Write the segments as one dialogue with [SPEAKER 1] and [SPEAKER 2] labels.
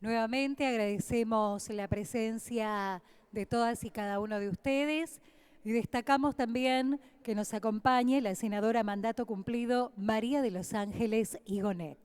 [SPEAKER 1] Nuevamente agradecemos la presencia de todas y cada uno de ustedes y destacamos también que nos acompañe la senadora mandato cumplido María de los Ángeles Higonet.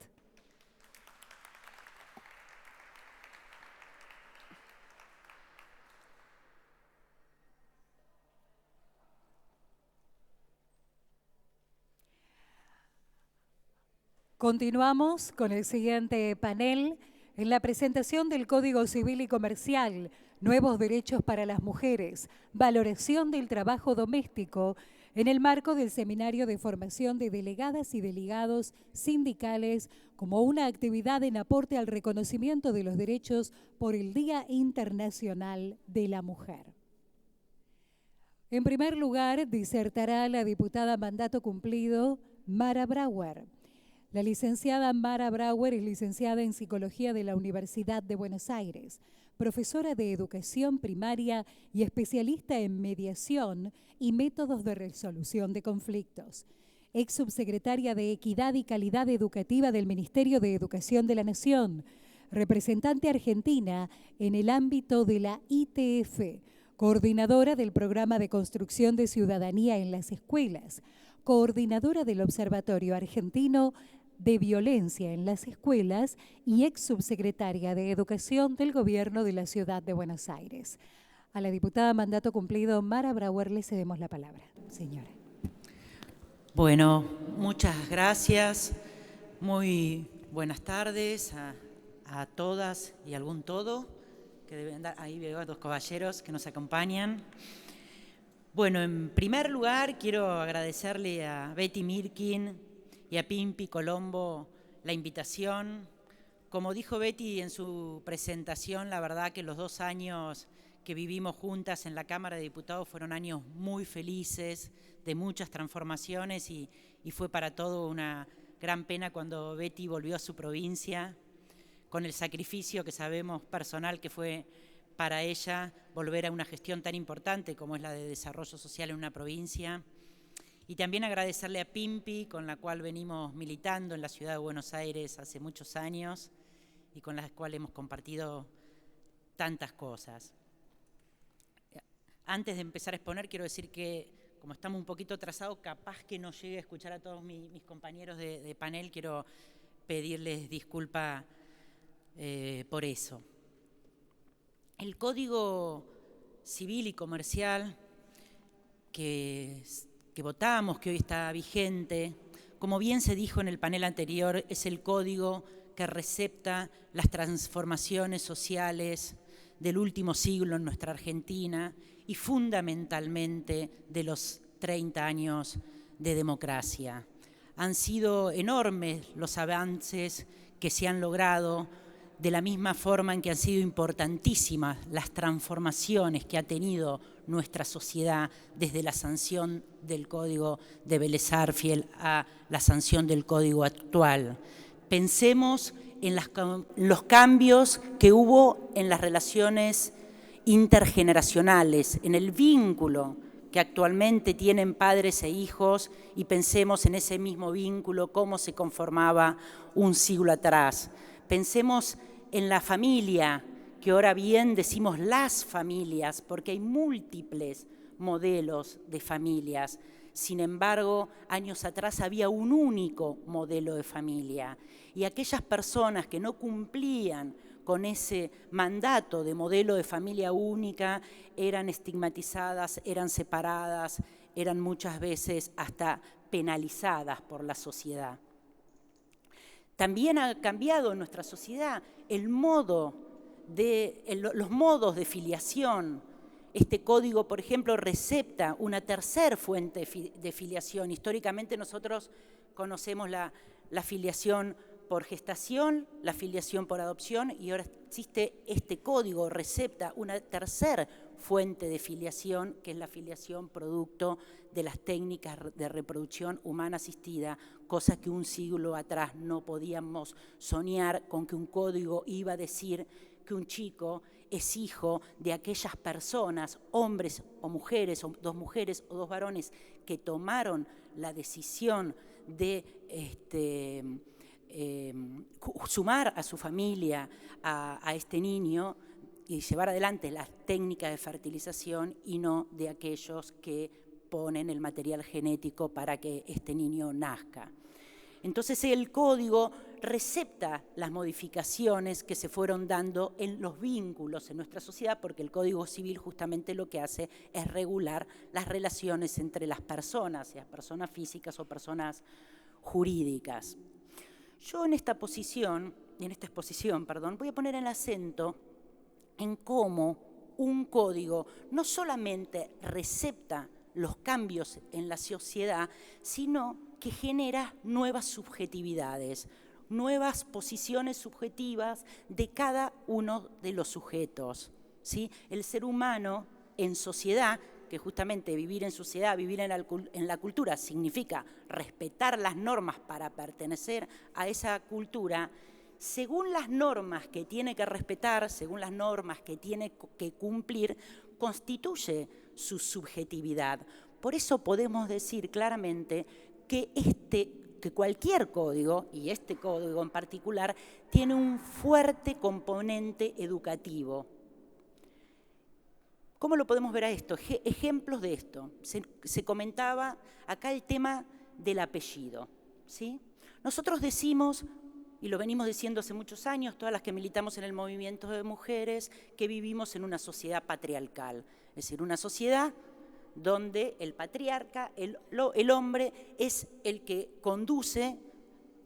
[SPEAKER 1] Continuamos con el siguiente panel en la presentación del Código Civil y Comercial, Nuevos Derechos para las Mujeres, Valoración del Trabajo Doméstico, en el marco del Seminario de Formación de Delegadas y Delegados Sindicales como una actividad en aporte al reconocimiento de los derechos por el Día Internacional de la Mujer. En primer lugar, disertará la diputada mandato cumplido, Mara Brauer. La licenciada Mara Brauer es licenciada en Psicología de la Universidad de Buenos Aires, profesora de Educación Primaria y especialista en mediación y métodos de resolución de conflictos. Ex subsecretaria de Equidad y Calidad Educativa del Ministerio de Educación de la Nación, representante argentina en el ámbito de la ITF, coordinadora del Programa de Construcción de Ciudadanía en las Escuelas, coordinadora del Observatorio Argentino de Violencia en las Escuelas y ex subsecretaria de Educación del Gobierno de la Ciudad de Buenos Aires. A la diputada mandato cumplido, Mara Brauer, le cedemos la palabra. Señora.
[SPEAKER 2] Bueno, muchas gracias. Muy buenas tardes a todas y algún todo, que deben dar. Ahí veo a dos caballeros que nos acompañan. Bueno, en primer lugar quiero agradecerle a Betty Mirkin y a Pimpi Colombo la invitación. Como dijo Betty en su presentación, la verdad que los 2 años que vivimos juntas en la Cámara de Diputados fueron años muy felices, de muchas transformaciones y fue para todo una gran pena cuando Betty volvió a su provincia, con el sacrificio que sabemos personal que fue para ella volver a una gestión tan importante como es la de desarrollo social en una provincia. Y también agradecerle a Pimpi, con la cual venimos militando en la ciudad de Buenos Aires hace muchos años y con la cual hemos compartido tantas cosas. Antes de empezar a exponer, quiero decir que, como estamos un poquito atrasados, capaz que no llegue a escuchar a todos mis compañeros de panel, quiero pedirles disculpa por eso. El Código Civil y Comercial que votamos, que hoy está vigente, como bien se dijo en el panel anterior, es el código que recepta las transformaciones sociales del último siglo en nuestra Argentina y fundamentalmente de los 30 años de democracia. Han sido enormes los avances que se han logrado, de la misma forma en que han sido importantísimas las transformaciones que ha tenido nuestra sociedad desde la sanción del Código de Vélez Sarsfield a la sanción del Código actual. Pensemos en los cambios que hubo en las relaciones intergeneracionales, en el vínculo que actualmente tienen padres e hijos, y pensemos en ese mismo vínculo, cómo se conformaba un siglo atrás. Pensemos en la familia, que ahora bien decimos las familias, porque hay múltiples modelos de familias. Sin embargo, años atrás había un único modelo de familia, y aquellas personas que no cumplían con ese mandato de modelo de familia única eran estigmatizadas, eran separadas, eran muchas veces hasta penalizadas por la sociedad. También ha cambiado en nuestra sociedad los modos de filiación. Este código, por ejemplo, recepta una tercera fuente de filiación. Históricamente nosotros conocemos la filiación por gestación, la filiación por adopción, y ahora existe este código, recepta una tercera fuente de filiación, que es la filiación producto de las técnicas de reproducción humana asistida, cosa que un siglo atrás no podíamos soñar con que un código iba a decir que un chico es hijo de aquellas personas, hombres o mujeres, o dos varones, que tomaron la decisión de sumar a su familia a este niño y llevar adelante las técnicas de fertilización y no de aquellos que ponen el material genético para que este niño nazca. Entonces el código recepta las modificaciones que se fueron dando en los vínculos en nuestra sociedad, porque el Código Civil justamente lo que hace es regular las relaciones entre las personas, sea personas físicas o personas jurídicas. Yo en esta exposición, voy a poner el acento en cómo un código no solamente recepta los cambios en la sociedad, sino que genera nuevas subjetividades, nuevas posiciones subjetivas de cada uno de los sujetos, ¿sí? El ser humano en sociedad, que justamente vivir en sociedad, vivir en la cultura, significa respetar las normas para pertenecer a esa cultura, según las normas que tiene que respetar, según las normas que tiene que cumplir, constituye su subjetividad. Por eso podemos decir claramente que cualquier código, y este código en particular, tiene un fuerte componente educativo. ¿Cómo lo podemos ver a esto? Ejemplos de esto. Se comentaba acá el tema del apellido, ¿sí? Nosotros decimos, y lo venimos diciendo hace muchos años, todas las que militamos en el movimiento de mujeres, que vivimos en una sociedad patriarcal, es decir, una sociedad donde el patriarca, el hombre, es el que conduce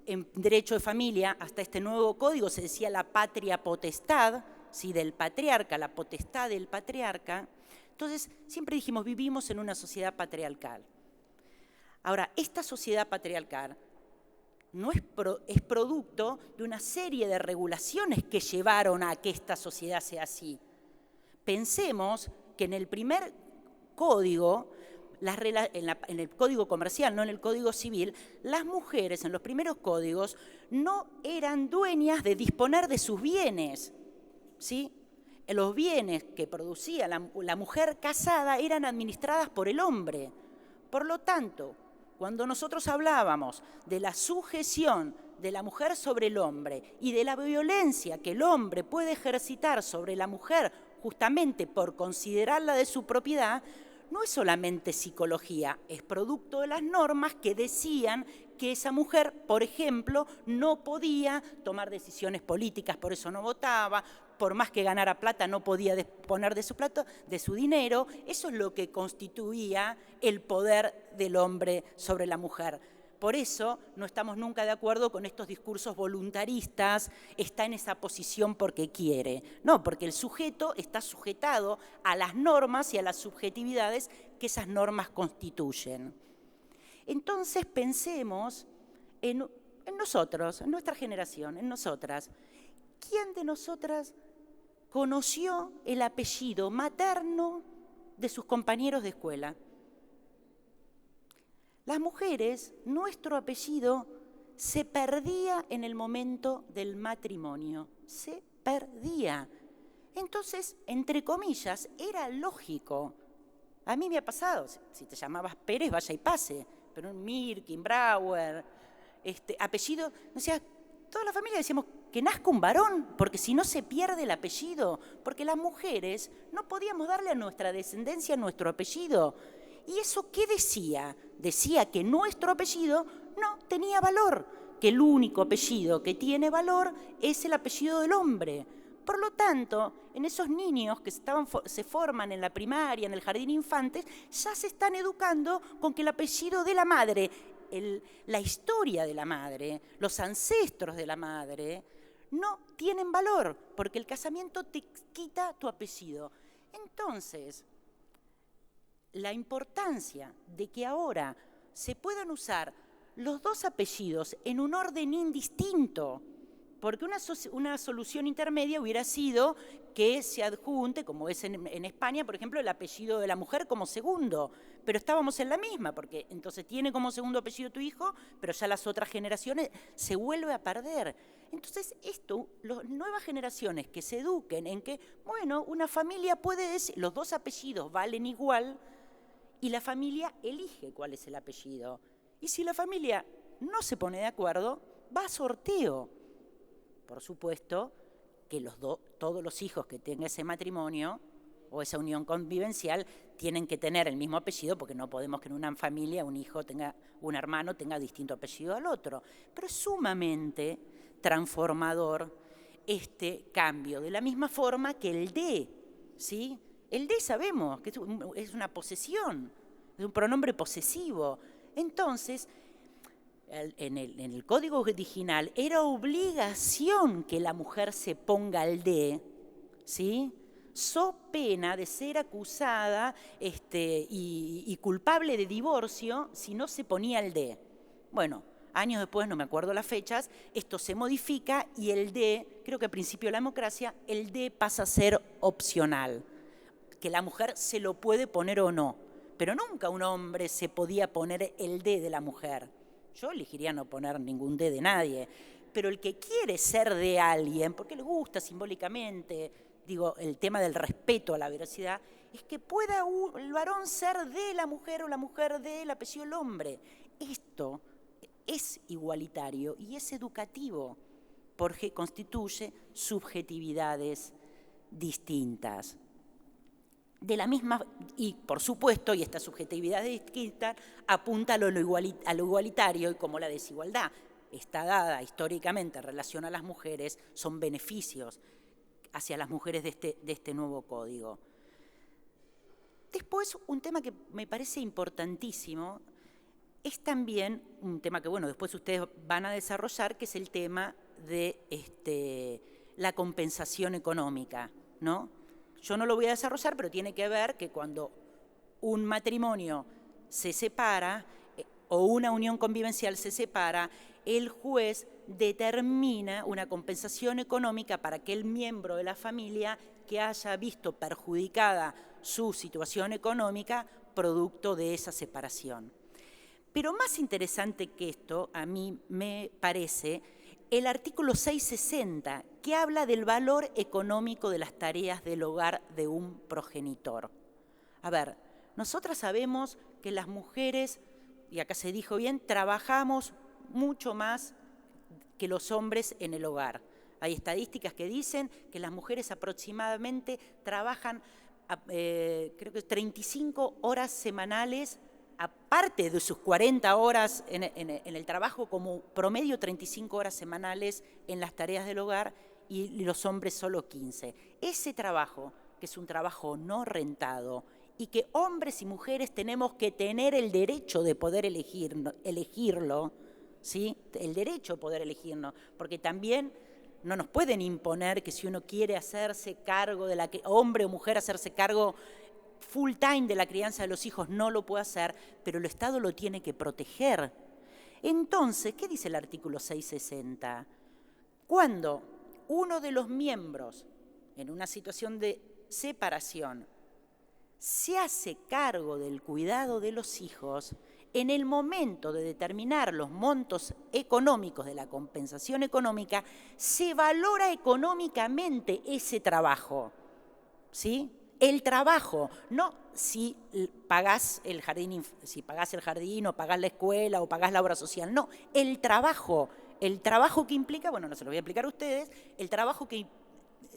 [SPEAKER 2] en derecho de familia. Hasta este nuevo código se decía la patria potestad, ¿sí? Del patriarca, la potestad del patriarca. Entonces, siempre dijimos, vivimos en una sociedad patriarcal. Ahora, esta sociedad patriarcal no es producto de una serie de regulaciones que llevaron a que esta sociedad sea así. Pensemos que en el primer código, en el código comercial, no en el código civil, las mujeres en los primeros códigos no eran dueñas de disponer de sus bienes, ¿sí? Los bienes que producía la mujer casada eran administradas por el hombre. Por lo tanto, cuando nosotros hablábamos de la sujeción de la mujer sobre el hombre y de la violencia que el hombre puede ejercitar sobre la mujer justamente por considerarla de su propiedad, no es solamente psicología, es producto de las normas que decían que esa mujer, por ejemplo, no podía tomar decisiones políticas, por eso no votaba, por más que ganara plata no podía disponer de su plata, de su dinero. Eso es lo que constituía el poder del hombre sobre la mujer. Por eso no estamos nunca de acuerdo con estos discursos voluntaristas, está en esa posición porque quiere. No, porque el sujeto está sujetado a las normas y a las subjetividades que esas normas constituyen. Entonces pensemos en nosotros, en nuestra generación, en nosotras. ¿Quién de nosotras conoció el apellido materno de sus compañeros de escuela? Las mujeres, nuestro apellido se perdía en el momento del matrimonio, se perdía. Entonces, entre comillas, era lógico. A mí me ha pasado, si te llamabas Pérez, vaya y pase, pero un Mirkin, Brauer, apellido, o sea, toda la familia decíamos que nazca un varón, porque si no se pierde el apellido, porque las mujeres no podíamos darle a nuestra descendencia nuestro apellido. ¿Y eso qué decía? Decía que nuestro apellido no tenía valor, que el único apellido que tiene valor es el apellido del hombre. Por lo tanto, en esos niños que se forman en la primaria, en el jardín de infantes, ya se están educando con que el apellido de la madre, la historia de la madre, los ancestros de la madre, no tienen valor, porque el casamiento te quita tu apellido. Entonces, la importancia de que ahora se puedan usar los dos apellidos en un orden indistinto, porque una solución intermedia hubiera sido que se adjunte, como es en España, por ejemplo, el apellido de la mujer como segundo, pero estábamos en la misma, porque entonces tiene como segundo apellido tu hijo, pero ya las otras generaciones se vuelve a perder. Entonces las nuevas generaciones que se eduquen en que, bueno, una familia puede decir, los dos apellidos valen igual, y la familia elige cuál es el apellido. Y si la familia no se pone de acuerdo, va a sorteo. Por supuesto que todos los hijos que tenga ese matrimonio o esa unión convivencial tienen que tener el mismo apellido, porque no podemos que en una familia un hermano tenga distinto apellido al otro. Pero es sumamente transformador este cambio, de la misma forma que el de, ¿sí? El de sabemos que es una posesión, es un pronombre posesivo. Entonces, en el código original era obligación que la mujer se ponga el de, ¿sí? So pena de ser acusada y culpable de divorcio si no se ponía el de. Bueno, años después, no me acuerdo las fechas, esto se modifica y el de, creo que al principio de la democracia, el de pasa a ser opcional, que la mujer se lo puede poner o no, pero nunca un hombre se podía poner el de la mujer. Yo elegiría no poner ningún de nadie, pero el que quiere ser de alguien, porque le gusta simbólicamente, digo, el tema del respeto a la veracidad, es que pueda el varón ser de la mujer o la mujer del apellido del hombre. Esto es igualitario y es educativo, porque constituye subjetividades distintas. De la misma, y por supuesto, y esta subjetividad distinta apunta a lo igualitario, y como la desigualdad está dada históricamente en relación a las mujeres, son beneficios hacia las mujeres de este nuevo código. Después, un tema que me parece importantísimo es también un tema que, bueno, después ustedes van a desarrollar, que es el tema de la compensación económica, ¿no? Yo no lo voy a desarrollar, pero tiene que ver que cuando un matrimonio se separa o una unión convivencial se separa, el juez determina una compensación económica para aquel miembro de la familia que haya visto perjudicada su situación económica producto de esa separación. Pero más interesante que esto, a mí me parece, el artículo 660, que habla del valor económico de las tareas del hogar de un progenitor. A ver, nosotras sabemos que las mujeres, y acá se dijo bien, trabajamos mucho más que los hombres en el hogar. Hay estadísticas que dicen que las mujeres aproximadamente trabajan, creo que 35 horas semanales, aparte de sus 40 horas en el trabajo, como promedio 35 horas semanales en las tareas del hogar y los hombres solo 15. Ese trabajo, que es un trabajo no rentado y que hombres y mujeres tenemos que tener el derecho de poder elegirlo, ¿sí? El derecho de poder elegirlo, porque también no nos pueden imponer que si uno quiere hacerse cargo de hombre o mujer hacerse cargo full time de la crianza de los hijos, no lo puede hacer, pero el Estado lo tiene que proteger. Entonces, ¿qué dice el artículo 660? Cuando uno de los miembros, en una situación de separación, se hace cargo del cuidado de los hijos, en el momento de determinar los montos económicos de la compensación económica, se valora económicamente ese trabajo, ¿sí? El trabajo, no si pagás el jardín o pagás la escuela o pagás la obra social, no, el trabajo que implica, bueno, no se lo voy a explicar a ustedes, el trabajo que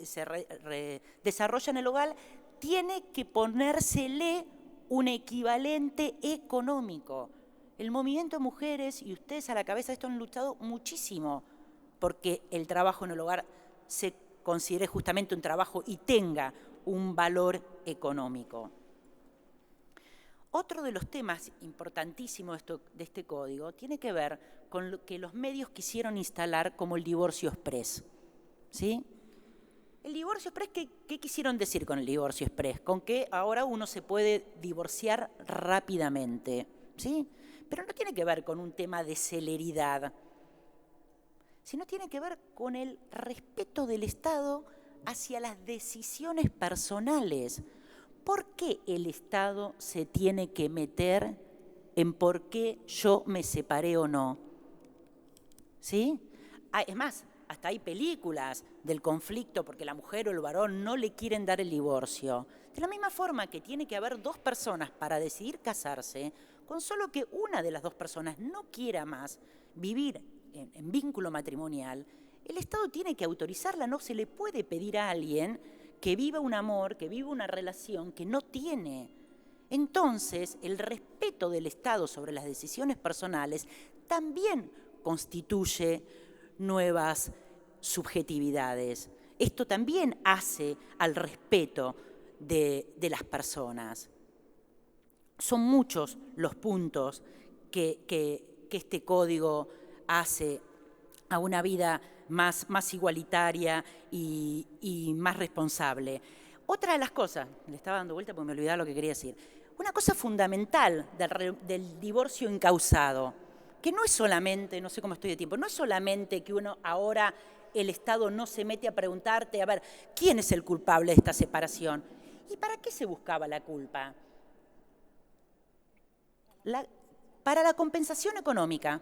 [SPEAKER 2] se desarrolla en el hogar tiene que ponérsele un equivalente económico. El movimiento de mujeres, y ustedes a la cabeza de esto han luchado muchísimo porque el trabajo en el hogar se considere justamente un trabajo y tenga un valor económico. Otro de los temas importantísimos de este código tiene que ver con lo que los medios quisieron instalar como el divorcio exprés, ¿sí? El divorcio exprés, ¿qué quisieron decir con el divorcio exprés? Con que ahora uno se puede divorciar rápidamente, ¿sí? Pero no tiene que ver con un tema de celeridad, sino tiene que ver con el respeto del Estado hacia las decisiones personales. ¿Por qué el Estado se tiene que meter en por qué yo me separé o no? ¿Sí? Es más, hasta hay películas del conflicto porque la mujer o el varón no le quieren dar el divorcio. De la misma forma que tiene que haber dos personas para decidir casarse, con solo que una de las dos personas no quiera más vivir en vínculo matrimonial, el Estado tiene que autorizarla, no se le puede pedir a alguien que viva un amor, que viva una relación que no tiene. Entonces, el respeto del Estado sobre las decisiones personales también constituye nuevas subjetividades. Esto también hace al respeto de las personas. Son muchos los puntos que este código hace a una vida más igualitaria y más responsable. Otra de las cosas, le estaba dando vuelta porque me olvidaba lo que quería decir, una cosa fundamental del divorcio incausado, que no es solamente, no sé cómo estoy de tiempo, no es solamente que uno ahora, el Estado no se mete a preguntarte, a ver, ¿quién es el culpable de esta separación? ¿Y para qué se buscaba la culpa? Para la compensación económica.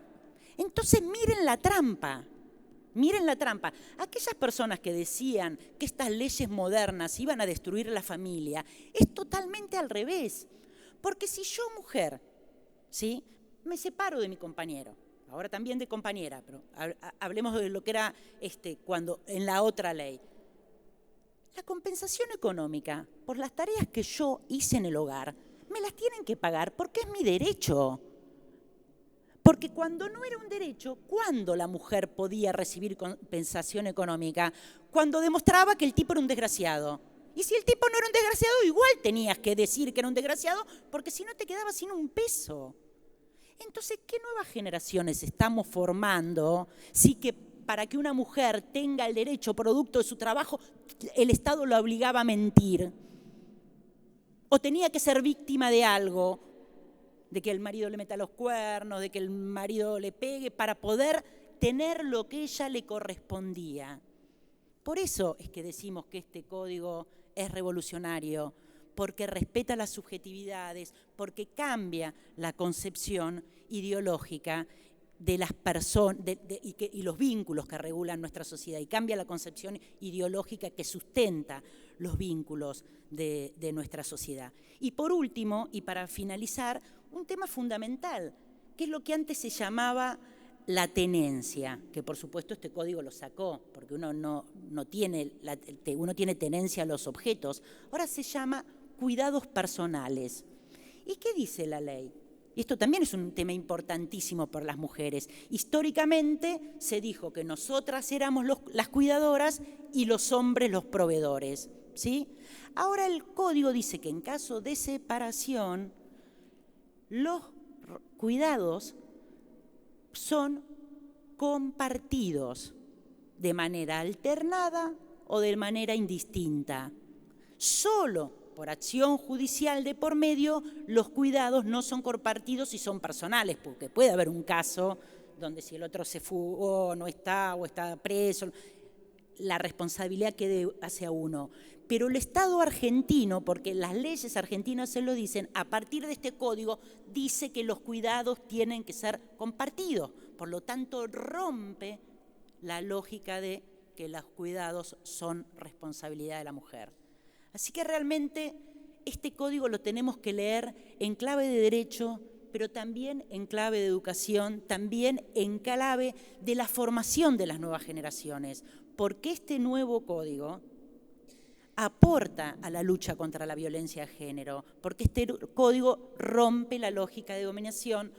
[SPEAKER 2] Entonces miren la trampa. Miren la trampa. Aquellas personas que decían que estas leyes modernas iban a destruir la familia, es totalmente al revés. Porque si yo, mujer, ¿sí?, me separo de mi compañero, ahora también de compañera, pero hablemos de lo que era cuando en la otra ley. La compensación económica por las tareas que yo hice en el hogar, me las tienen que pagar porque es mi derecho. Porque cuando no era un derecho, ¿cuándo la mujer podía recibir compensación económica? Cuando demostraba que el tipo era un desgraciado. Y si el tipo no era un desgraciado, igual tenías que decir que era un desgraciado, porque si no te quedabas sin un peso. Entonces, ¿qué nuevas generaciones estamos formando? Sí, que para que una mujer tenga el derecho producto de su trabajo, el Estado la obligaba a mentir. O tenía que ser víctima de algo, de que el marido le meta los cuernos, de que el marido le pegue, para poder tener lo que ella le correspondía. Por eso es que decimos que este código es revolucionario, porque respeta las subjetividades, porque cambia la concepción ideológica de las personas y los vínculos que regulan nuestra sociedad, y cambia la concepción ideológica que sustenta los vínculos de nuestra sociedad. Y por último, y para finalizar, un tema fundamental, que es lo que antes se llamaba la tenencia, que por supuesto este código lo sacó, porque uno tiene tenencia a los objetos, ahora se llama cuidados personales. ¿Y qué dice la ley? Y esto también es un tema importantísimo por las mujeres. Históricamente se dijo que nosotras éramos las cuidadoras y los hombres los proveedores, ¿sí? Ahora el código dice que en caso de separación, los cuidados son compartidos de manera alternada o de manera indistinta. Solo por acción judicial de por medio, los cuidados no son compartidos y son personales, porque puede haber un caso donde si el otro se fugó, no está o está preso, la responsabilidad quede hacia uno. Pero el Estado argentino, porque las leyes argentinas se lo dicen, a partir de este código dice que los cuidados tienen que ser compartidos. Por lo tanto, rompe la lógica de que los cuidados son responsabilidad de la mujer. Así que realmente este código lo tenemos que leer en clave de derecho, pero también en clave de educación, también en clave de la formación de las nuevas generaciones, porque este nuevo código aporta a la lucha contra la violencia de género, porque este código rompe la lógica de dominación,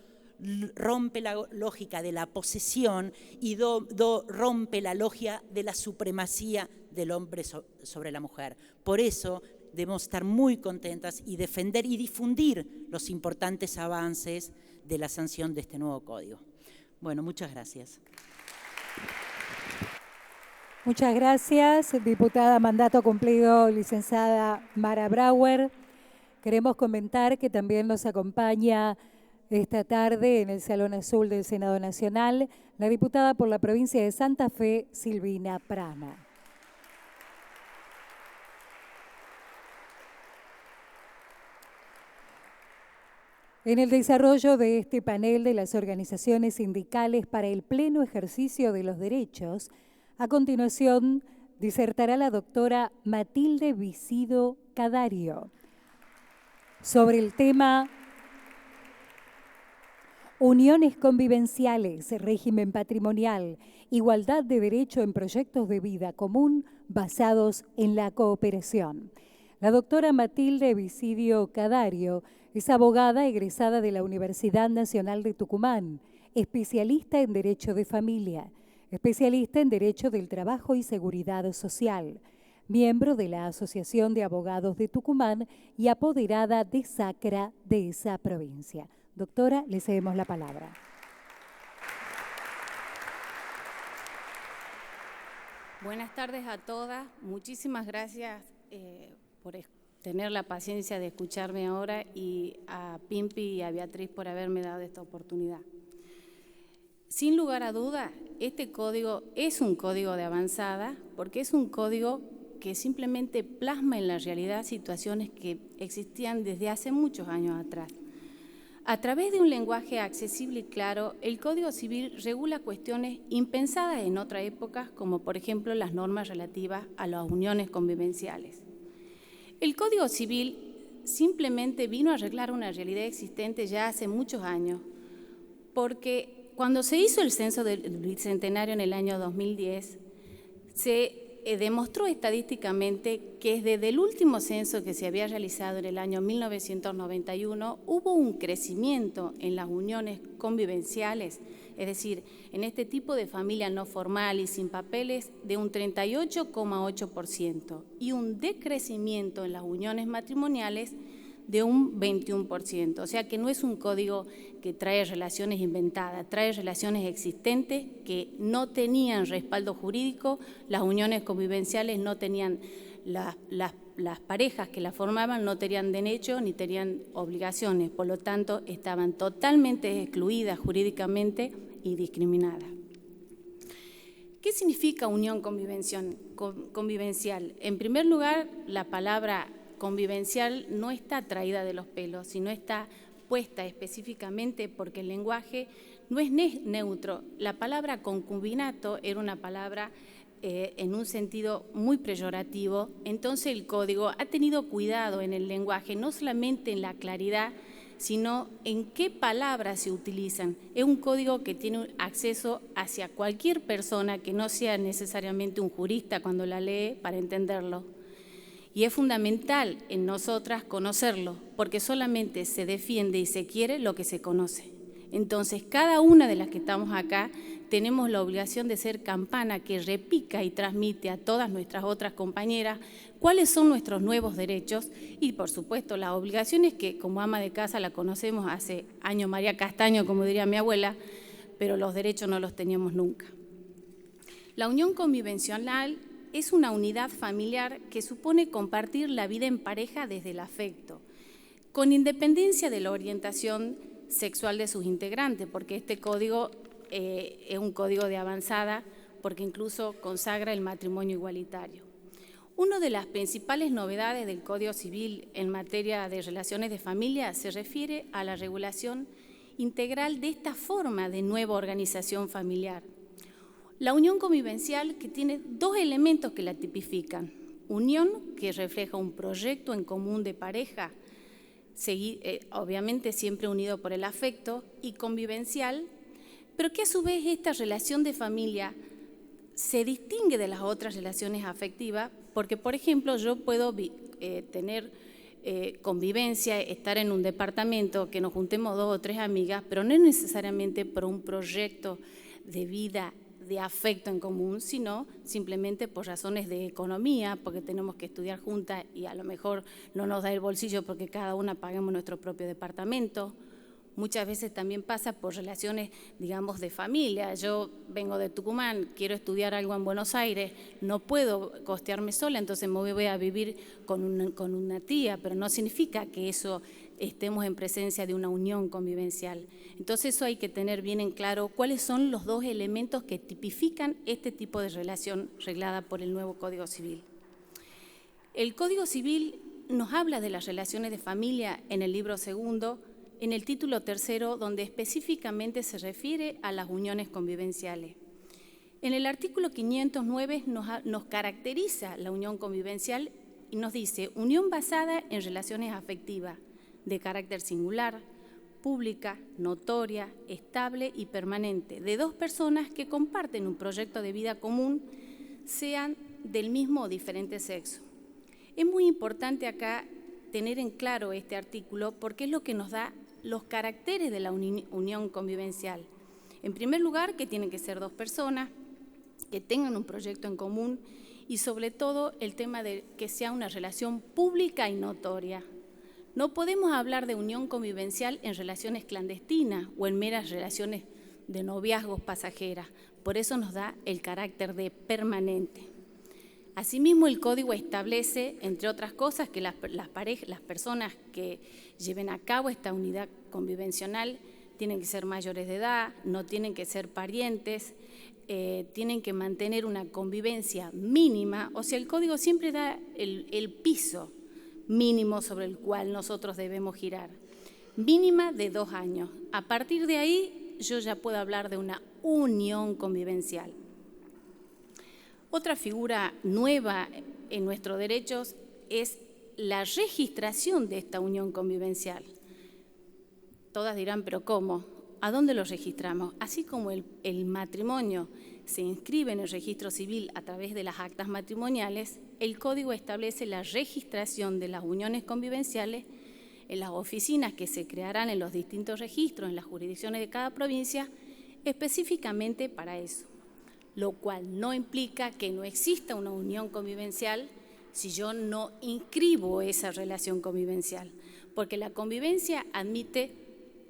[SPEAKER 2] rompe la lógica de la posesión y rompe la lógica de la supremacía del hombre sobre la mujer. Por eso debemos estar muy contentas y defender y difundir los importantes avances de la sanción de este nuevo código. Bueno, muchas gracias.
[SPEAKER 1] Muchas gracias, diputada mandato cumplido, licenciada Mara Brauer. Queremos comentar que también nos acompaña esta tarde en el Salón Azul del Senado Nacional la diputada por la provincia de Santa Fe, Silvina Prama. En el desarrollo de este panel de las organizaciones sindicales para el pleno ejercicio de los derechos, a continuación disertará la doctora Matilde Visido Cadario sobre el tema uniones convivenciales, régimen patrimonial, igualdad de derecho en proyectos de vida común basados en la cooperación. La doctora Matilde Visidio Cadario es abogada egresada de la Universidad Nacional de Tucumán, especialista en Derecho de Familia, especialista en Derecho del Trabajo y Seguridad Social, miembro de la Asociación de Abogados de Tucumán y apoderada de SACRA de esa provincia. Doctora, le cedemos la palabra.
[SPEAKER 3] Buenas tardes a todas. Muchísimas gracias por tener la paciencia de escucharme ahora y a Pimpi y a Beatriz por haberme dado esta oportunidad. Sin lugar a duda, este código es un código de avanzada porque es un código que simplemente plasma en la realidad situaciones que existían desde hace muchos años atrás. A través de un lenguaje accesible y claro, el Código Civil regula cuestiones impensadas en otra época, como por ejemplo las normas relativas a las uniones convivenciales. El Código Civil simplemente vino a arreglar una realidad existente ya hace muchos años, porque cuando se hizo el censo del Bicentenario en el año 2010, se demostró estadísticamente que desde el último censo que se había realizado en el año 1991 hubo un crecimiento en las uniones convivenciales, es decir, en este tipo de familia no formal y sin papeles, de un 38,8% y un decrecimiento en las uniones matrimoniales de un 21%. O sea que no es un código que trae relaciones inventadas, trae relaciones existentes que no tenían respaldo jurídico, las uniones convivenciales no tenían, las parejas que la formaban no tenían derecho ni tenían obligaciones, por lo tanto estaban totalmente excluidas jurídicamente y discriminadas. ¿Qué significa unión convivencial? En primer lugar, la palabra convivencial no está traída de los pelos, sino está puesta específicamente porque el lenguaje no es neutro. La palabra concubinato era una palabra en un sentido muy peyorativo, entonces el código ha tenido cuidado en el lenguaje, no solamente en la claridad, sino en qué palabras se utilizan. Es un código que tiene acceso hacia cualquier persona que no sea necesariamente un jurista cuando la lee para entenderlo. Y es fundamental en nosotras conocerlo, porque solamente se defiende y se quiere lo que se conoce. Entonces, cada una de las que estamos acá tenemos la obligación de ser campana que repica y transmite a todas nuestras otras compañeras cuáles son nuestros nuevos derechos y, por supuesto, las obligaciones que como ama de casa la conocemos hace años María Castaño, como diría mi abuela, pero los derechos no los teníamos nunca. La unión convivencial es una unidad familiar que supone compartir la vida en pareja desde el afecto, con independencia de la orientación sexual de sus integrantes, porque este código es un código de avanzada, porque incluso consagra el matrimonio igualitario. Una de las principales novedades del Código Civil en materia de relaciones de familia se refiere a la regulación integral de esta forma de nueva organización familiar. La unión convivencial que tiene dos elementos que la tipifican. Unión, que refleja un proyecto en común de pareja, obviamente siempre unido por el afecto, y convivencial, pero que a su vez esta relación de familia se distingue de las otras relaciones afectivas, porque, por ejemplo, yo puedo tener convivencia, estar en un departamento, que nos juntemos 2 o 3 amigas, pero no es necesariamente por un proyecto de vida, de afecto en común, sino simplemente por razones de economía, porque tenemos que estudiar juntas y a lo mejor no nos da el bolsillo porque cada una paguemos nuestro propio departamento. Muchas veces también pasa por relaciones, digamos, de familia. Yo vengo de Tucumán, quiero estudiar algo en Buenos Aires, no puedo costearme sola, entonces me voy a vivir con una tía, pero no significa que eso estemos en presencia de una unión convivencial. Entonces eso hay que tener bien en claro cuáles son los dos elementos que tipifican este tipo de relación reglada por el nuevo Código Civil. El Código Civil nos habla de las relaciones de familia en el libro segundo, en el título tercero, donde específicamente se refiere a las uniones convivenciales. En el artículo 509 nos caracteriza la unión convivencial y nos dice: unión basada en relaciones afectivas de carácter singular, pública, notoria, estable y permanente de dos personas que comparten un proyecto de vida común, sean del mismo o diferente sexo. Es muy importante acá tener en claro este artículo porque es lo que nos da los caracteres de la unión convivencial. En primer lugar, que tienen que ser dos personas, que tengan un proyecto en común y sobre todo el tema de que sea una relación pública y notoria. No podemos hablar de unión convivencial en relaciones clandestinas o en meras relaciones de noviazgos pasajeras. Por eso nos da el carácter de permanente. Asimismo, el Código establece, entre otras cosas, que las personas que lleven a cabo esta unidad convivencial tienen que ser mayores de edad, no tienen que ser parientes, tienen que mantener una convivencia mínima. O sea, el Código siempre da el piso mínimo sobre el cual nosotros debemos girar. Mínima de 2 años. A partir de ahí, yo ya puedo hablar de una unión convivencial. Otra figura nueva en nuestros derechos es la registración de esta unión convivencial. Todas dirán, ¿pero cómo? ¿A dónde lo registramos? Así como el matrimonio se inscribe en el registro civil a través de las actas matrimoniales, el Código establece la registración de las uniones convivenciales en las oficinas que se crearán en los distintos registros, en las jurisdicciones de cada provincia, específicamente para eso. Lo cual no implica que no exista una unión convivencial si yo no inscribo esa relación convivencial, porque la convivencia admite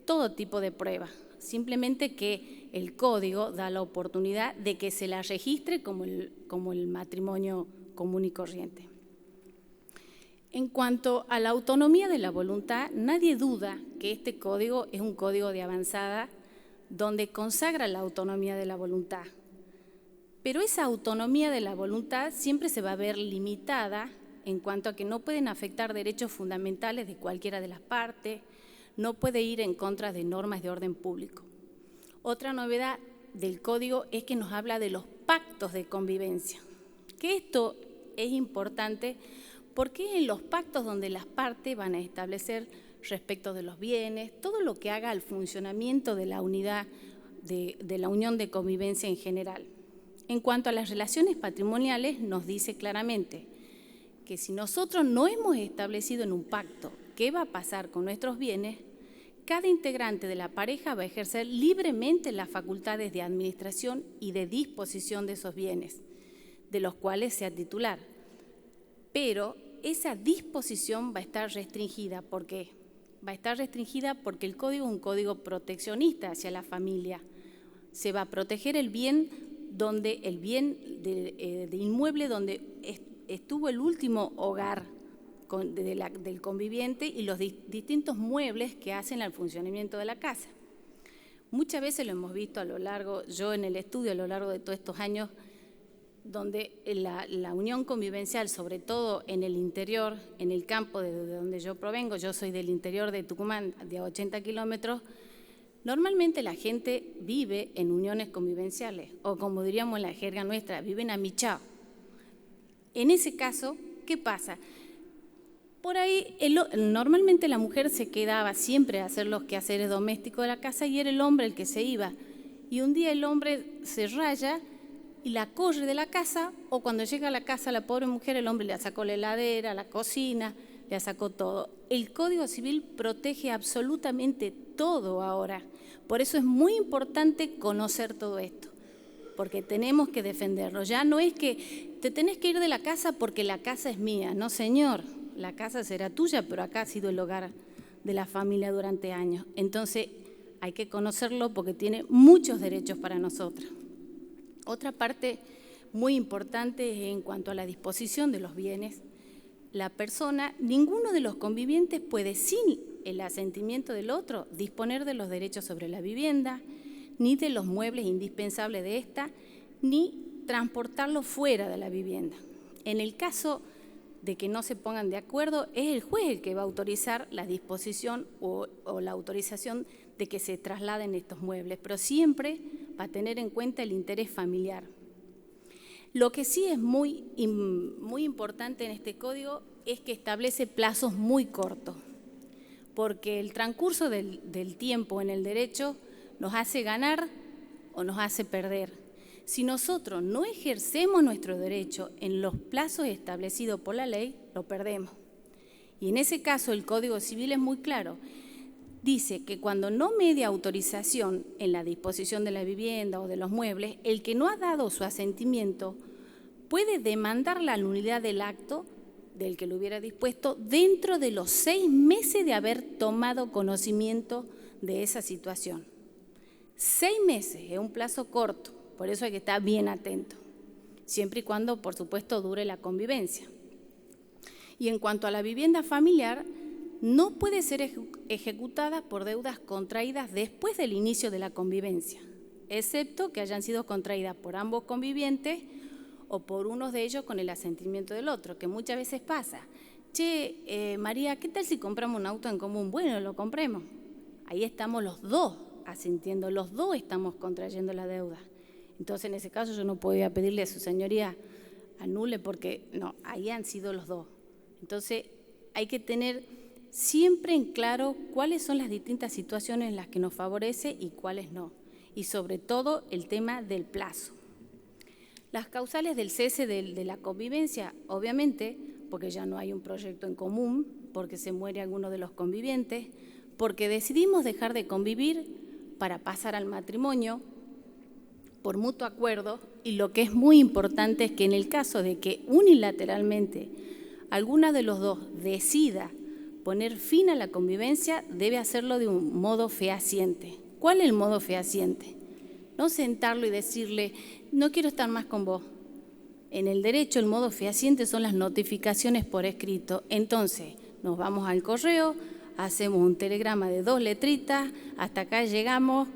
[SPEAKER 3] todo tipo de pruebas, simplemente que el Código da la oportunidad de que se la registre como el matrimonio común y corriente. En cuanto a la autonomía de la voluntad, nadie duda que este código es un código de avanzada donde consagra la autonomía de la voluntad. Pero esa autonomía de la voluntad siempre se va a ver limitada en cuanto a que no pueden afectar derechos fundamentales de cualquiera de las partes, no puede ir en contra de normas de orden público. Otra novedad del código es que nos habla de los pactos de convivencia, que esto es importante porque es en los pactos donde las partes van a establecer respecto de los bienes, todo lo que haga al funcionamiento de la unidad, de la unión de convivencia en general. En cuanto a las relaciones patrimoniales, nos dice claramente que si nosotros no hemos establecido en un pacto qué va a pasar con nuestros bienes, cada integrante de la pareja va a ejercer libremente las facultades de administración y de disposición de esos bienes, de los cuales sea titular. Pero esa disposición va a estar restringida. ¿Por qué? Va a estar restringida porque el código es un código proteccionista hacia la familia. Se va a proteger el bien de inmueble donde estuvo el último hogar del conviviente y los distintos muebles que hacen al funcionamiento de la casa. Muchas veces lo hemos visto yo en el estudio a lo largo de todos estos años, donde la unión convivencial, sobre todo en el interior, en el campo de donde yo provengo, yo soy del interior de Tucumán, de 80 kilómetros, normalmente la gente vive en uniones convivenciales, o como diríamos en la jerga nuestra, viven amichados. En ese caso, ¿qué pasa? Por ahí, normalmente la mujer se quedaba siempre a hacer los quehaceres domésticos de la casa y era el hombre el que se iba. Y un día el hombre se raya y la corre de la casa, o cuando llega a la casa la pobre mujer, el hombre le sacó la heladera, la cocina, le sacó todo. El Código Civil protege absolutamente todo ahora. Por eso es muy importante conocer todo esto, porque tenemos que defenderlo. Ya no es que te tenés que ir de la casa porque la casa es mía. No, señor, la casa será tuya, pero acá ha sido el hogar de la familia durante años. Entonces hay que conocerlo porque tiene muchos derechos para nosotras. Otra parte muy importante es en cuanto a la disposición de los bienes. La persona, ninguno de los convivientes puede, sin el asentimiento del otro, disponer de los derechos sobre la vivienda, ni de los muebles indispensables de esta, ni transportarlos fuera de la vivienda. En el caso de que no se pongan de acuerdo, es el juez el que va a autorizar la disposición o la autorización de que se trasladen estos muebles, pero siempre va a tener en cuenta el interés familiar. Lo que sí es muy importante en este código es que establece plazos muy cortos. porque el transcurso del tiempo en el derecho nos hace ganar o nos hace perder. Si nosotros no ejercemos nuestro derecho en los plazos establecidos por la ley, lo perdemos. Y en ese caso el Código Civil es muy claro. Dice que cuando no media autorización en la disposición de la vivienda o de los muebles, el que no ha dado su asentimiento puede demandar la nulidad del acto del que lo hubiera dispuesto dentro de los 6 meses de haber tomado conocimiento de esa situación. 6 meses es un plazo corto, por eso hay que estar bien atento, siempre y cuando, por supuesto, dure la convivencia. Y en cuanto a la vivienda familiar, no puede ser ejecutada por deudas contraídas después del inicio de la convivencia, excepto que hayan sido contraídas por ambos convivientes o por uno de ellos con el asentimiento del otro, que muchas veces pasa. Che, María, ¿qué tal si compramos un auto en común? Bueno, lo compremos. Ahí estamos los dos asintiendo, los dos estamos contrayendo la deuda. Entonces, en ese caso, yo no podía pedirle a su señoría anule porque no, ahí han sido los dos. Entonces, hay que tener siempre en claro cuáles son las distintas situaciones en las que nos favorece y cuáles no. Y sobre todo el tema del plazo. Las causales del cese de la convivencia, obviamente, porque ya no hay un proyecto en común, porque se muere alguno de los convivientes, porque decidimos dejar de convivir para pasar al matrimonio por mutuo acuerdo, y lo que es muy importante es que en el caso de que unilateralmente alguna de los dos decida poner fin a la convivencia, debe hacerlo de un modo fehaciente. ¿Cuál es el modo fehaciente? No sentarlo y decirle, no quiero estar más con vos. En el derecho, el modo fehaciente son las notificaciones por escrito. Entonces, nos vamos al correo, hacemos un telegrama de 2 letritas, hasta acá llegamos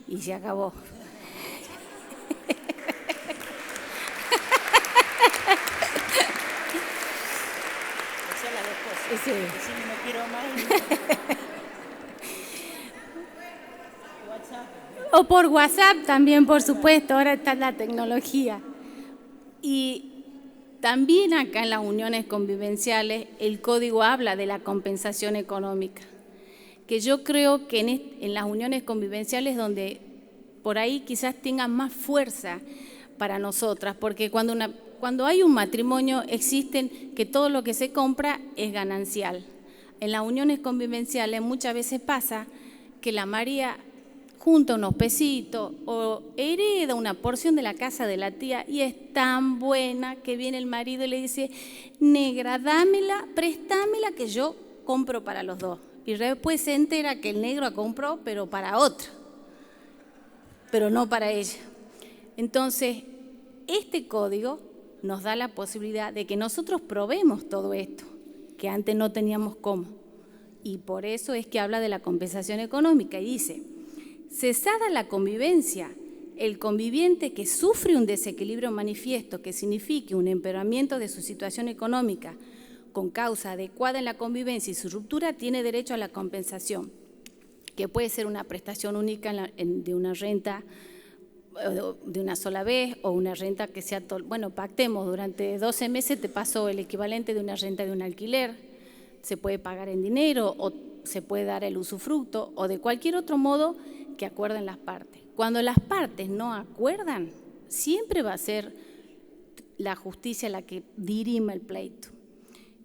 [SPEAKER 3] y se acabó.
[SPEAKER 2] Sí. Sí, no quiero más.
[SPEAKER 3] O por WhatsApp también, por supuesto, ahora está la tecnología. Y también acá en las uniones convivenciales el código habla de la compensación económica, que yo creo que en las uniones convivenciales donde por ahí quizás tengan más fuerza para nosotras, porque cuando hay un matrimonio existen que todo lo que se compra es ganancial. En las uniones convivenciales muchas veces pasa que la María junta unos pesitos o hereda una porción de la casa de la tía y es tan buena que viene el marido y le dice, negra, dámela, préstamela que yo compro para los dos. Y después se entera que el negro compró, pero para otro, pero no para ella. Entonces, este código nos da la posibilidad de que nosotros probemos todo esto, que antes no teníamos cómo. Y por eso es que habla de la compensación económica y dice, cesada la convivencia, el conviviente que sufre un desequilibrio manifiesto que signifique un empeoramiento de su situación económica con causa adecuada en la convivencia y su ruptura tiene derecho a la compensación, que puede ser una prestación única de una renta de una sola vez o una renta que sea, bueno, pactemos, durante 12 meses te paso el equivalente de una renta de un alquiler, se puede pagar en dinero o se puede dar el usufructo o de cualquier otro modo que acuerden las partes. Cuando las partes no acuerdan, siempre va a ser la justicia la que dirima el pleito.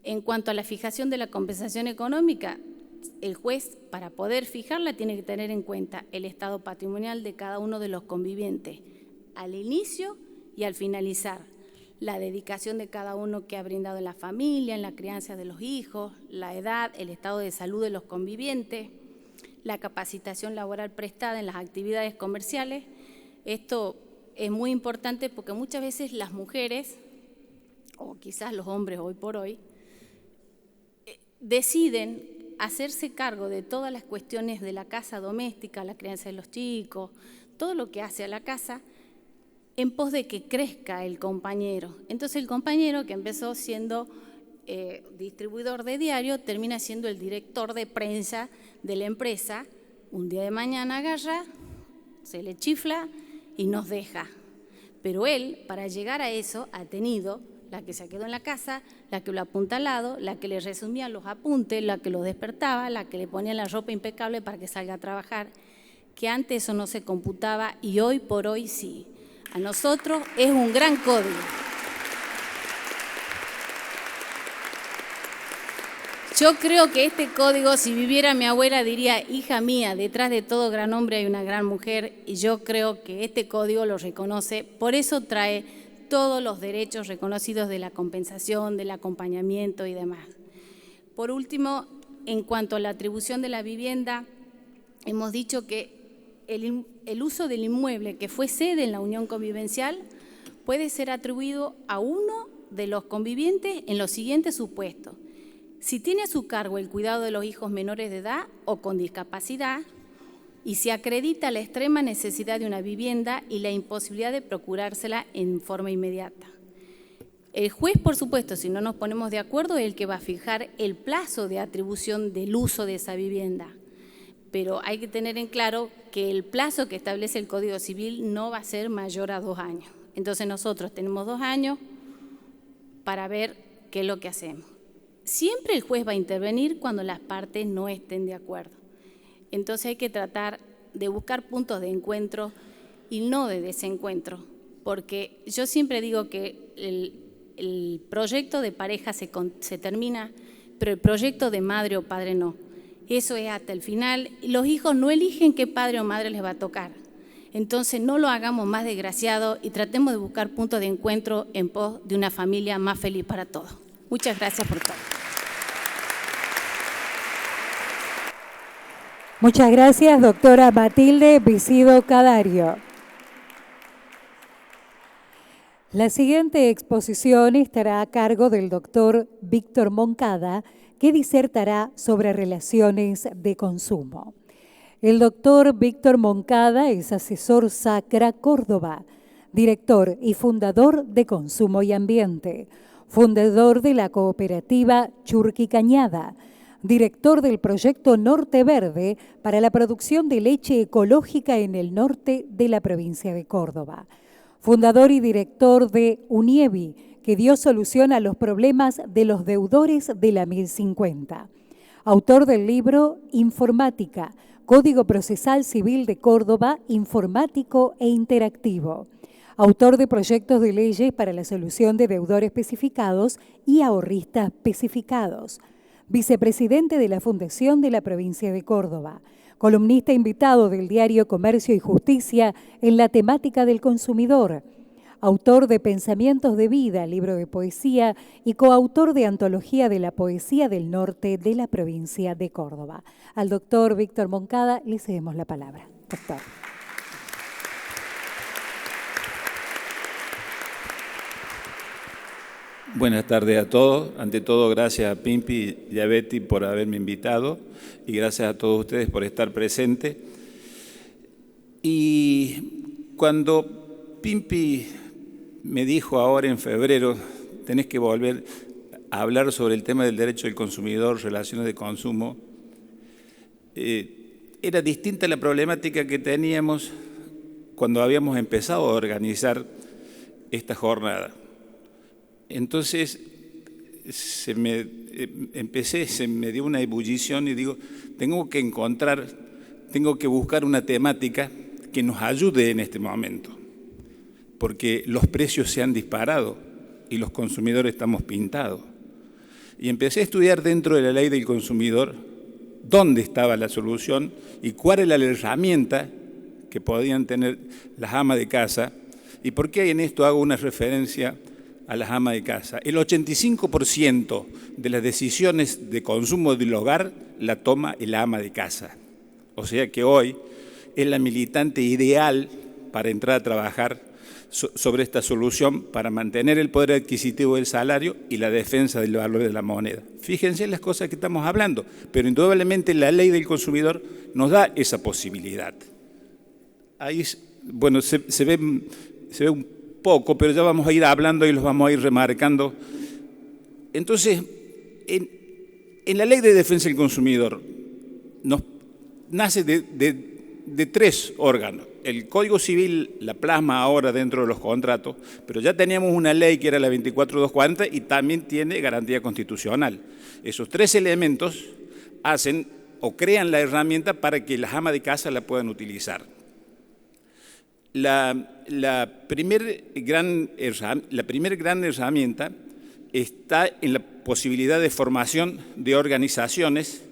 [SPEAKER 3] En cuanto a la fijación de la compensación económica, el juez, para poder fijarla, tiene que tener en cuenta el estado patrimonial de cada uno de los convivientes, al inicio y al finalizar, la dedicación de cada uno que ha brindado en la familia, en la crianza de los hijos, la edad, el estado de salud de los convivientes, la capacitación laboral prestada en las actividades comerciales. Esto es muy importante porque muchas veces las mujeres, o quizás los hombres hoy por hoy, deciden hacerse cargo de todas las cuestiones de la casa doméstica, la crianza de los chicos, todo lo que hace a la casa, en pos de que crezca el compañero. Entonces el compañero que empezó siendo distribuidor de diario termina siendo el director de prensa de la empresa. Un día de mañana agarra, se le chifla y nos deja. Pero él, para llegar a eso, ha tenido la que se quedó en la casa, la que lo apuntalado, la que le resumía los apuntes, la que lo despertaba, la que le ponía la ropa impecable para que salga a trabajar, que antes eso no se computaba y hoy por hoy sí. A nosotros es un gran código. Yo creo que este código, si viviera mi abuela, diría: hija mía, detrás de todo gran hombre hay una gran mujer, y yo creo que este código lo reconoce, por eso trae todos los derechos reconocidos de la compensación, del acompañamiento y demás. Por último, en cuanto a la atribución de la vivienda, hemos dicho que el uso del inmueble que fue sede en la unión convivencial puede ser atribuido a uno de los convivientes en los siguientes supuestos: si tiene a su cargo el cuidado de los hijos menores de edad o con discapacidad, y si acredita la extrema necesidad de una vivienda y la imposibilidad de procurársela en forma inmediata. El juez, por supuesto, si no nos ponemos de acuerdo, es el que va a fijar el plazo de atribución del uso de esa vivienda. Pero hay que tener en claro que el plazo que establece el Código Civil no va a ser mayor a 2 años. Entonces nosotros tenemos 2 años para ver qué es lo que hacemos. Siempre el juez va a intervenir cuando las partes no estén de acuerdo. Entonces hay que tratar de buscar puntos de encuentro y no de desencuentro, porque yo siempre digo que el proyecto de pareja se termina, pero el proyecto de madre o padre no. Eso es hasta el final. Los hijos no eligen qué padre o madre les va a tocar. Entonces no lo hagamos más desgraciado y tratemos de buscar puntos de encuentro en pos de una familia más feliz para todos. Muchas gracias por todo.
[SPEAKER 1] Muchas gracias, doctora Matilde Visido Cadario. La siguiente exposición estará a cargo del doctor Víctor Moncada, que disertará sobre relaciones de consumo. El doctor Víctor Moncada es asesor Sacra Córdoba, director y fundador de Consumo y Ambiente, fundador de la cooperativa Churqui Cañada, director del proyecto Norte Verde para la producción de leche ecológica en el norte de la provincia de Córdoba, fundador y director de UNIEVI, que dio solución a los problemas de los deudores de la 1050. Autor del libro Informática, Código Procesal Civil de Córdoba, informático e interactivo. Autor de proyectos de leyes para la solución de deudores especificados y ahorristas especificados. Vicepresidente de la Fundación de la Provincia de Córdoba. Columnista invitado del diario Comercio y Justicia en la temática del consumidor. Autor de Pensamientos de Vida, libro de poesía, y coautor de Antología de la Poesía del Norte de la provincia de Córdoba. Al doctor Víctor Moncada le cedemos la palabra. Doctor.
[SPEAKER 4] Buenas tardes a todos. Ante todo, gracias a Pimpi y a Betty por haberme invitado y gracias a todos ustedes por estar presentes. Y cuando Pimpi me dijo ahora en febrero, tenés que volver a hablar sobre el tema del derecho del consumidor, relaciones de consumo, era distinta la problemática que teníamos cuando habíamos empezado a organizar esta jornada. Entonces se me dio una ebullición y digo, tengo que buscar una temática que nos ayude en este momento, porque los precios se han disparado y los consumidores estamos pintados. Y empecé a estudiar dentro de la ley del consumidor dónde estaba la solución y cuál era la herramienta que podían tener las amas de casa y por qué en esto hago una referencia a las amas de casa. El 85% de las decisiones de consumo del hogar la toma el ama de casa. O sea que hoy es la militante ideal para entrar a trabajar sobre esta solución para mantener el poder adquisitivo del salario y la defensa del valor de la moneda. Fíjense en las cosas que estamos hablando, pero indudablemente la ley del consumidor nos da esa posibilidad. Ahí, bueno, se ve un poco, pero ya vamos a ir hablando y los vamos a ir remarcando. Entonces, en la ley de defensa del consumidor nace de de 3 órganos. El Código Civil la plasma ahora dentro de los contratos, pero ya teníamos una ley que era la 24240 y también tiene garantía constitucional. Esos 3 elementos hacen o crean la herramienta para que las amas de casa la puedan utilizar. La primera gran herramienta está en la posibilidad de formación de organizaciones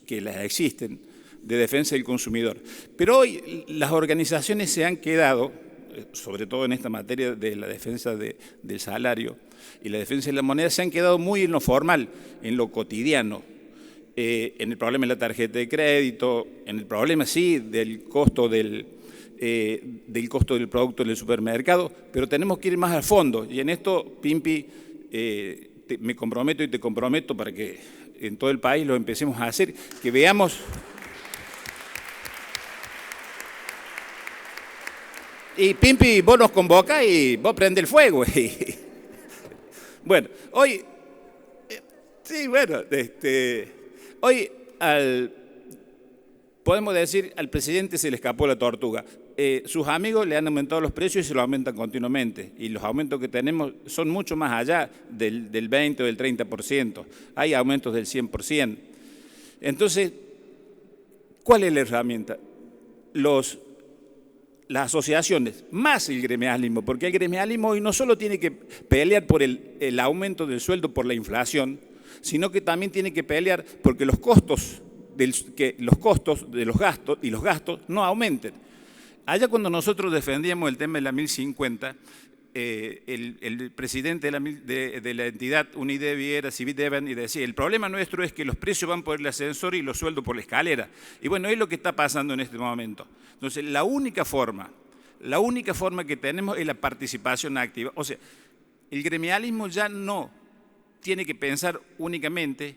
[SPEAKER 4] que las existen, de defensa del consumidor. Pero hoy las organizaciones se han quedado, sobre todo en esta materia de la defensa del salario y la defensa de la moneda, se han quedado muy en lo formal, en lo cotidiano, en el problema de la tarjeta de crédito, en el problema, sí, del costo del producto en el supermercado, pero tenemos que ir más al fondo. Y en esto, Pimpi, me comprometo y te comprometo para que en todo el país lo empecemos a hacer, que veamos. Y Pimpi, vos nos convocás y vos prende el fuego. Bueno, hoy, sí, bueno, hoy podemos decir, al presidente se le escapó la tortuga. Sus amigos le han aumentado los precios y se los aumentan continuamente. Y los aumentos que tenemos son mucho más allá del 20 o del 30%. Hay aumentos del 100%. Entonces, ¿cuál es la herramienta? Las asociaciones, más el gremialismo, porque el gremialismo hoy no solo tiene que pelear por el aumento del sueldo por la inflación, sino que también tiene que pelear porque los costos de los gastos y los gastos no aumenten. Allá cuando nosotros defendíamos el tema de la 1050, el presidente de la entidad Unidevi era Civit Devan y decía, el problema nuestro es que los precios van por el ascensor y los sueldos por la escalera. Y bueno, es lo que está pasando en este momento. Entonces, la única forma que tenemos es la participación activa. O sea, el gremialismo ya no tiene que pensar únicamente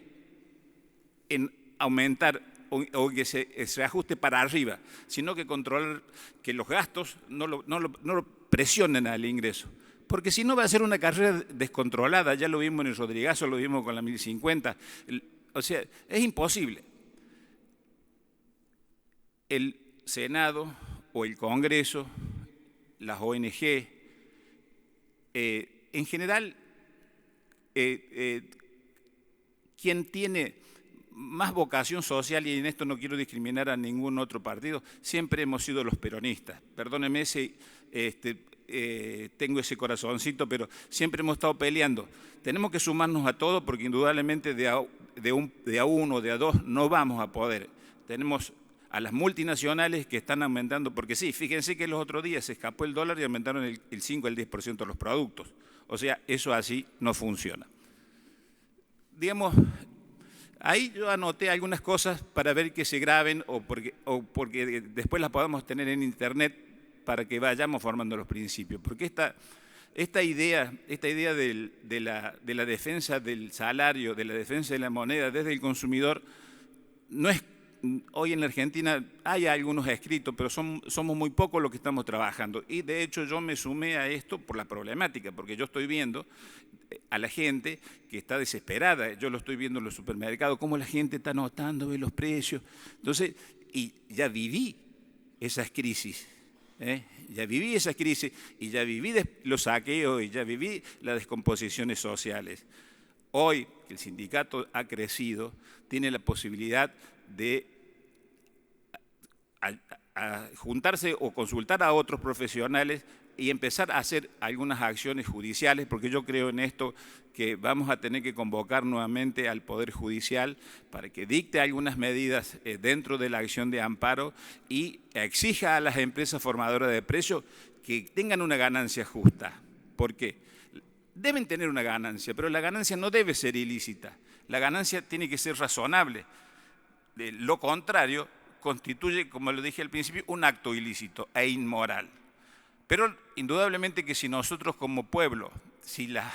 [SPEAKER 4] en aumentar o que se ajuste para arriba, sino que controlar que los gastos no lo presionen al ingreso. Porque si no va a ser una carrera descontrolada, ya lo vimos en el Rodrigazo, lo vimos con la 1050, o sea, es imposible. El Senado o el Congreso, las ONG, en general, quien tiene más vocación social, y en esto no quiero discriminar a ningún otro partido, siempre hemos sido los peronistas. Perdóneme si tengo ese corazoncito, pero siempre hemos estado peleando. Tenemos que sumarnos a todo porque indudablemente de a uno, de a dos, no vamos a poder. Tenemos a las multinacionales que están aumentando, porque sí, fíjense que los otros días se escapó el dólar y aumentaron el 5 al 10% de los productos. O sea, eso así no funciona. Digamos, ahí yo anoté algunas cosas para ver que se graben o porque después las podamos tener en internet para que vayamos formando los principios. Porque esta idea de la defensa del salario, de la defensa de la moneda desde el consumidor, no es. Hoy en la Argentina hay algunos escritos, pero somos muy pocos los que estamos trabajando. Y de hecho yo me sumé a esto por la problemática, porque yo estoy viendo a la gente que está desesperada. Yo lo estoy viendo en los supermercados, cómo la gente está notando, ve los precios. Entonces, y ya viví esas crisis. Ya viví esas crisis y ya viví los saqueos y ya viví las descomposiciones sociales. Hoy que el sindicato ha crecido, tiene la posibilidad de a juntarse o consultar a otros profesionales y empezar a hacer algunas acciones judiciales, porque yo creo en esto que vamos a tener que convocar nuevamente al Poder Judicial para que dicte algunas medidas dentro de la acción de amparo y exija a las empresas formadoras de precios que tengan una ganancia justa. ¿Por qué? Deben tener una ganancia, pero la ganancia no debe ser ilícita. La ganancia tiene que ser razonable. Lo contrario constituye, como lo dije al principio, un acto ilícito e inmoral. Pero indudablemente que si nosotros como pueblo, si las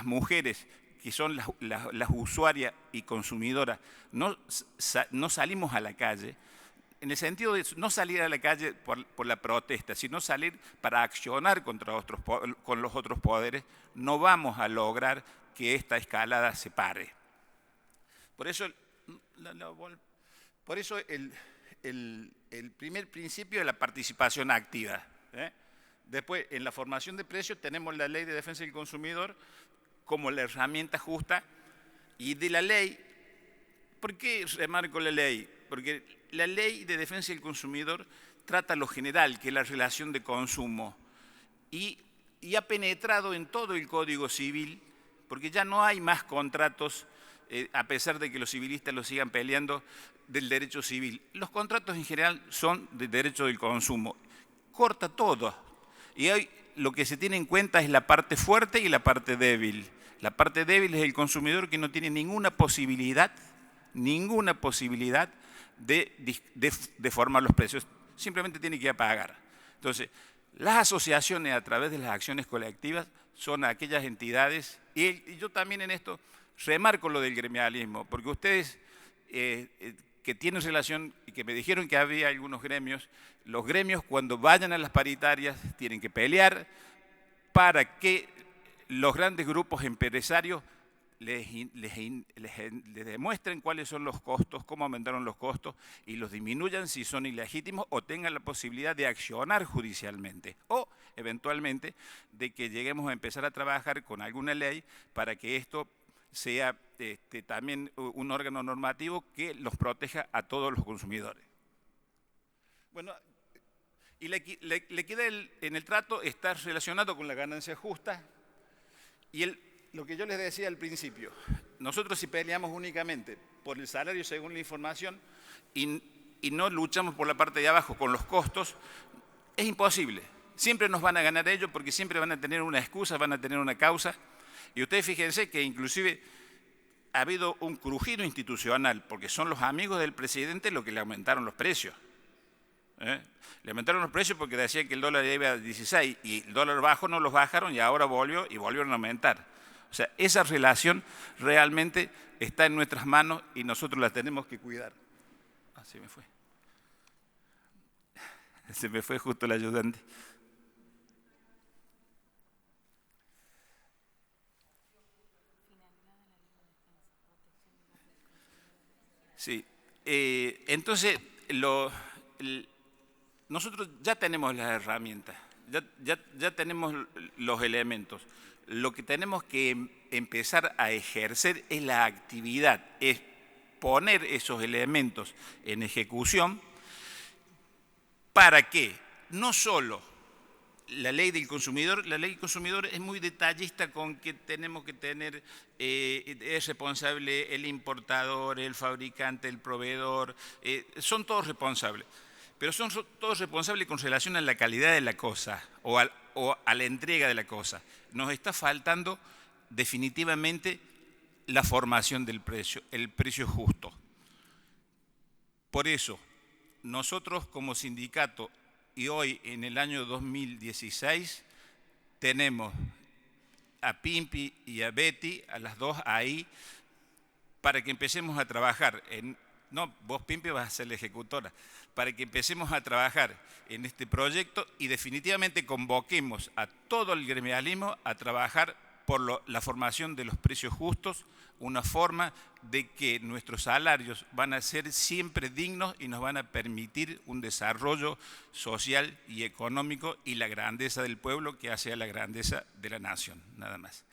[SPEAKER 4] mujeres que son las usuarias y consumidoras no salimos a la calle, en el sentido de no salir a la calle por la protesta, sino salir para accionar con los otros poderes, no vamos a lograr que esta escalada se pare. Por eso el primer principio de la participación activa. Después, en la formación de precios tenemos la Ley de Defensa del Consumidor como la herramienta justa. Y de la ley, ¿por qué remarco la ley? Porque la Ley de Defensa del Consumidor trata lo general, que es la relación de consumo, y ha penetrado en todo el Código Civil, porque ya no hay más contratos, a pesar de que los civilistas lo sigan peleando, del derecho civil. Los contratos en general son de derecho del consumo. Corta todo. Y hoy lo que se tiene en cuenta es la parte fuerte y la parte débil. La parte débil es el consumidor que no tiene ninguna posibilidad de formar los precios. Simplemente tiene que ir a pagar. Entonces, las asociaciones a través de las acciones colectivas son aquellas entidades, y yo también en esto remarco lo del gremialismo, porque ustedes que tienen relación y que me dijeron que había algunos gremios, los gremios cuando vayan a las paritarias tienen que pelear para que los grandes grupos empresarios les demuestren cuáles son los costos, cómo aumentaron los costos y los disminuyan si son ilegítimos o tengan la posibilidad de accionar judicialmente o eventualmente de que lleguemos a empezar a trabajar con alguna ley para que esto sea también un órgano normativo que los proteja a todos los consumidores. Bueno, y la equidad en el trato está relacionado con la ganancia justa y lo que yo les decía al principio, nosotros si peleamos únicamente por el salario según la información y no luchamos por la parte de abajo con los costos, es imposible. Siempre nos van a ganar ellos porque siempre van a tener una excusa, van a tener una causa. Y ustedes fíjense que inclusive ha habido un crujido institucional, porque son los amigos del presidente los que le aumentaron los precios. Le aumentaron los precios porque decían que el dólar iba a 16 y el dólar bajo no los bajaron y ahora volvió y volvieron a aumentar. O sea, esa relación realmente está en nuestras manos y nosotros la tenemos que cuidar. Ah, se me fue. Se me fue justo el ayudante. Sí, entonces nosotros ya tenemos las herramientas, ya tenemos los elementos. Lo que tenemos que empezar a ejercer es la actividad, es poner esos elementos en ejecución para que no solo la ley del consumidor es muy detallista con que tenemos que tener, es responsable el importador, el fabricante, el proveedor, son todos responsables. Pero son todos responsables con relación a la calidad de la cosa o a la entrega de la cosa. Nos está faltando definitivamente la formación del precio, el precio justo. Por eso, nosotros como sindicato y hoy en el año 2016 tenemos a Pimpi y a Betty, a las dos ahí, para que empecemos a trabajar no, vos Pimpi vas a ser la ejecutora, para que empecemos a trabajar en este proyecto y definitivamente convoquemos a todo el gremialismo a trabajar por la formación de los precios justos, una forma de que nuestros salarios van a ser siempre dignos y nos van a permitir un desarrollo social y económico y la grandeza del pueblo que hace a la grandeza de la nación, nada más.